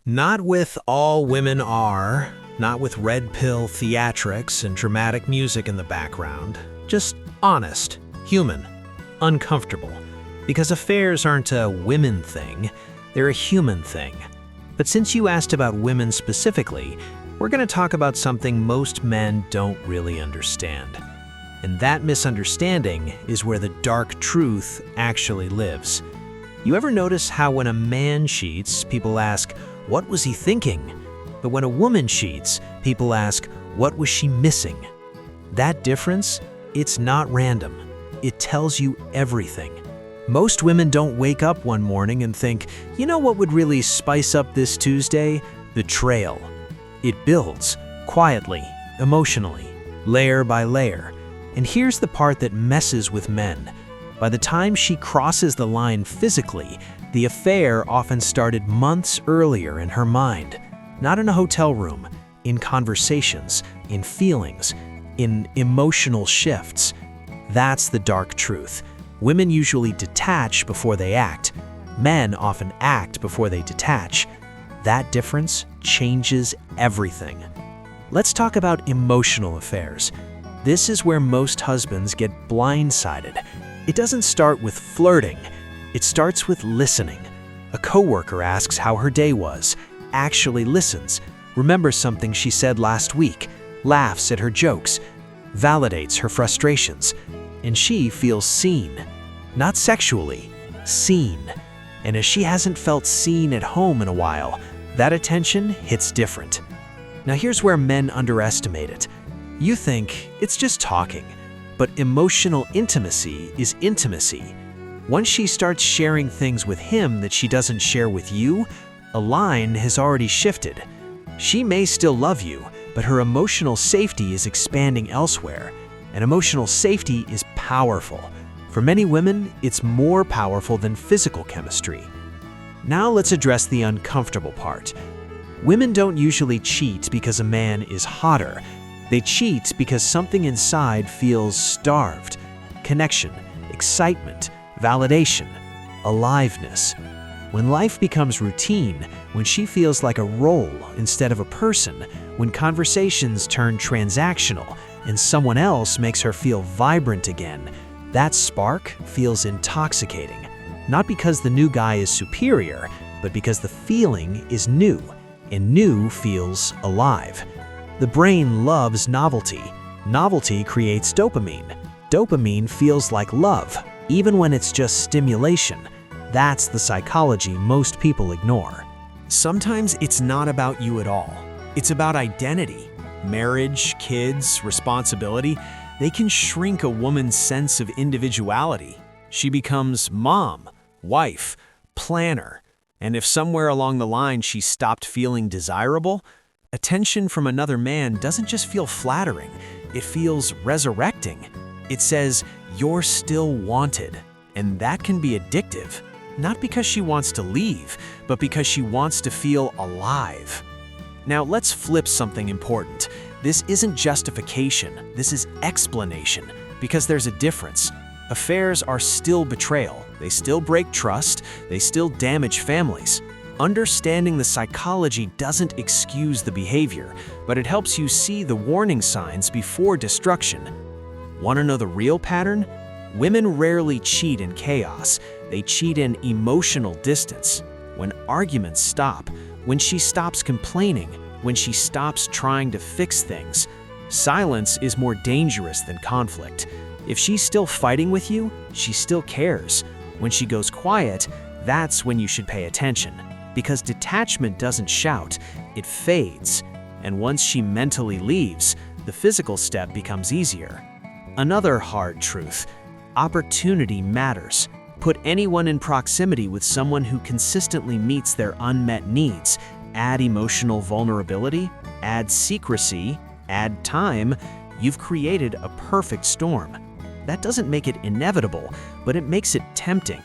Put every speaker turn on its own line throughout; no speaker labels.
Not with all women are, not with red pill theatrics and dramatic music in the background. Just honest, human, uncomfortable. Because affairs aren't a women thing, they're a human thing. But since you asked about women specifically, we're going to talk about something most men don't really understand. And that misunderstanding is where the dark truth actually lives. You ever notice how when a man cheats, people ask, "What was he thinking?" But when a woman cheats, people ask, "What was she missing?" That difference, it's not random. It tells you everything. Most women don't wake up one morning and think, "You know what would really spice up this Tuesday? Betrayal." It builds, quietly, emotionally, layer by layer. And here's the part that messes with men. By the time she crosses the line physically, the affair often started months earlier in her mind. Not in a hotel room, in conversations, in feelings, in emotional shifts. That's the dark truth. Women usually detach before they act. Men often act before they detach. That difference changes everything. Let's talk about emotional affairs. This is where most husbands get blindsided. It doesn't start with flirting. It starts with listening. A coworker asks how her day was, actually listens, remembers something she said last week, laughs at her jokes, validates her frustrations, and she feels seen. Not sexually, seen. And as she hasn't felt seen at home in a while, that attention hits different. Now here's where men underestimate it. You think it's just talking, but emotional intimacy is intimacy. Once she starts sharing things with him that she doesn't share with you, a line has already shifted. She may still love you, but her emotional safety is expanding elsewhere. And emotional safety is powerful. For many women, it's more powerful than physical chemistry. Now let's address the uncomfortable part. Women don't usually cheat because a man is hotter. They cheat because something inside feels starved. Connection, excitement, validation, aliveness. When life becomes routine, when she feels like a role instead of a person, when conversations turn transactional and someone else makes her feel vibrant again, that spark feels intoxicating. Not because the new guy is superior, but because the feeling is new, and new feels alive. The brain loves novelty. Novelty creates dopamine. Dopamine feels like love, even when it's just stimulation. That's the psychology most people ignore. Sometimes it's not about you at all. It's about identity. Marriage, kids, responsibility, they can shrink a woman's sense of individuality. She becomes mom, wife, planner. And if somewhere along the line she stopped feeling desirable, attention from another man doesn't just feel flattering, it feels resurrecting. It says, "You're still wanted." And that can be addictive. Not because she wants to leave, but because she wants to feel alive. Now let's flip something important. This isn't justification, this is explanation, because there's a difference. Affairs are still betrayal. They still break trust, they still damage families. Understanding the psychology doesn't excuse the behavior, but it helps you see the warning signs before destruction. Want to know the real pattern? Women rarely cheat in chaos. They cheat in emotional distance. When arguments stop, when she stops complaining, when she stops trying to fix things. Silence is more dangerous than conflict. If she's still fighting with you, she still cares. When she goes quiet, that's when you should pay attention. Because detachment doesn't shout, it fades. And once she mentally leaves, the physical step becomes easier. Another hard truth: opportunity matters. Put anyone in proximity with someone who consistently meets their unmet needs. Add emotional vulnerability, add secrecy, add time. You've created a perfect storm. That doesn't make it inevitable, but it makes it tempting.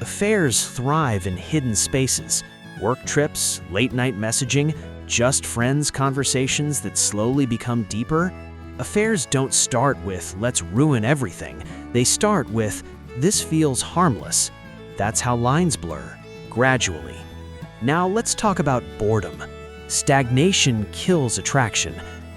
Affairs thrive in hidden spaces. Work trips, late-night messaging, just friends conversations that slowly become deeper. Affairs don't start with, "Let's ruin everything." They start with, "This feels harmless." That's how lines blur, gradually.
Now let's talk about boredom. Stagnation kills attraction.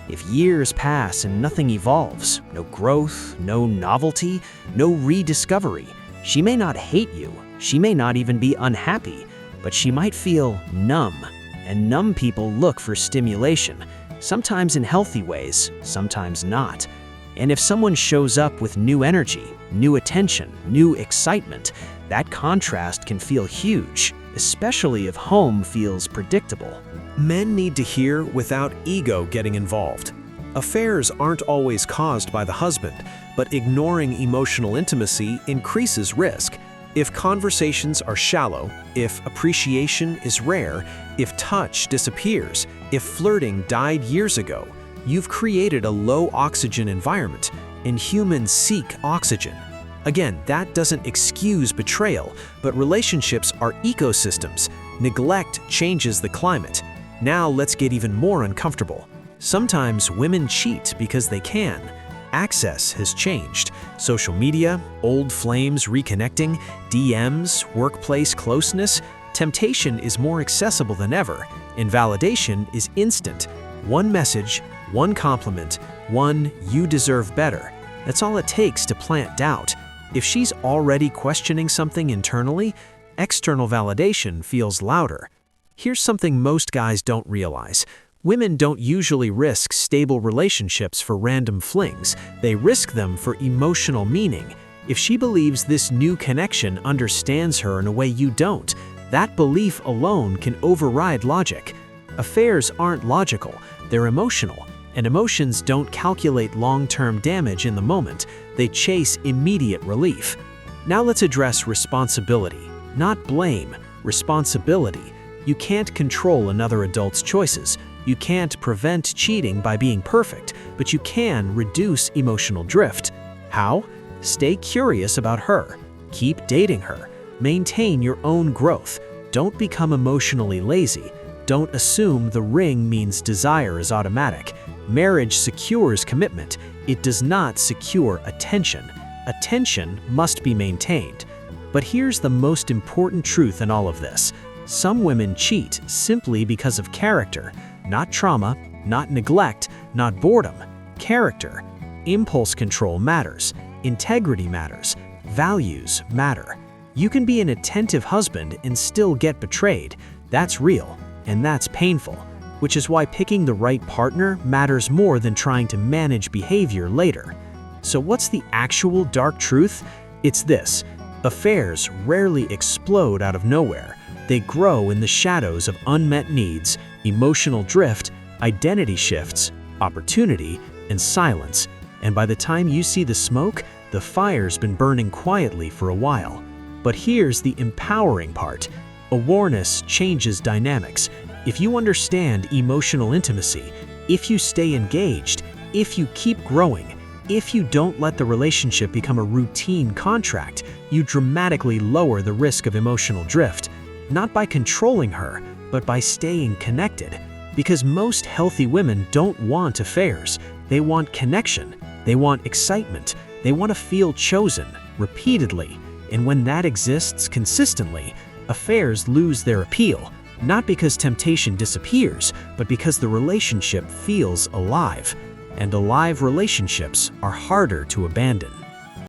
If years pass and nothing evolves, no growth, no novelty, no rediscovery, she may not hate you, she may not even be unhappy, but she might feel numb. And numb people look for stimulation, sometimes in healthy ways, sometimes not. And if someone shows up with new energy, new attention, new excitement, that contrast can feel huge, especially if home feels predictable.
Men need to hear without ego getting involved. Affairs aren't always caused by the husband, but ignoring emotional intimacy increases risk. If conversations are shallow, if appreciation is rare, if touch disappears, if flirting died years ago, you've created a low-oxygen environment, and humans seek oxygen. Again, that doesn't excuse betrayal, but relationships are ecosystems. Neglect changes the climate. Now let's get even more uncomfortable. Sometimes women cheat because they can. Access has changed. Social media, old flames reconnecting, DMs, workplace closeness. Temptation is more accessible than ever. Invalidation is instant. One message, one compliment, one "you deserve better." That's all it takes to plant doubt. If she's already questioning something internally, external validation feels louder. Here's something most guys don't realize. Women don't usually risk stable relationships for random flings. They risk them for emotional meaning. If she believes this new connection understands her in a way you don't, that belief alone can override logic. Affairs aren't logical, they're emotional. And emotions don't calculate long-term damage in the moment. They chase immediate relief. Now let's address responsibility, not blame. Responsibility. You can't control another adult's choices. You can't prevent cheating by being perfect, but you can reduce emotional drift. How? Stay curious about her. Keep dating her. Maintain your own growth. Don't become emotionally lazy. Don't assume the ring means desire is automatic. Marriage secures commitment. It does not secure attention. Attention must be maintained. But here's the most important truth in all of this. Some women cheat simply because of character. Not trauma, not neglect, not boredom. Character. Impulse control matters. Integrity matters. Values matter. You can be an attentive husband and still get betrayed. That's real, and that's painful, which is why picking the right partner matters more than trying to manage behavior later. So what's the actual dark truth? It's this. Affairs rarely explode out of nowhere. They grow in the shadows of unmet needs, emotional drift, identity shifts, opportunity, and silence. And by the time you see the smoke, the fire's been burning quietly for a while. But here's the empowering part. Awareness changes dynamics. If you understand emotional intimacy, if you stay engaged, if you keep growing, if you don't let the relationship become a routine contract, you dramatically lower the risk of emotional drift. Not by controlling her, but by staying connected. Because most healthy women don't want affairs. They want connection. They want excitement. They want to feel chosen, repeatedly. And when that exists consistently, affairs lose their appeal. Not because temptation disappears, but because the relationship feels alive. And alive relationships are harder to abandon.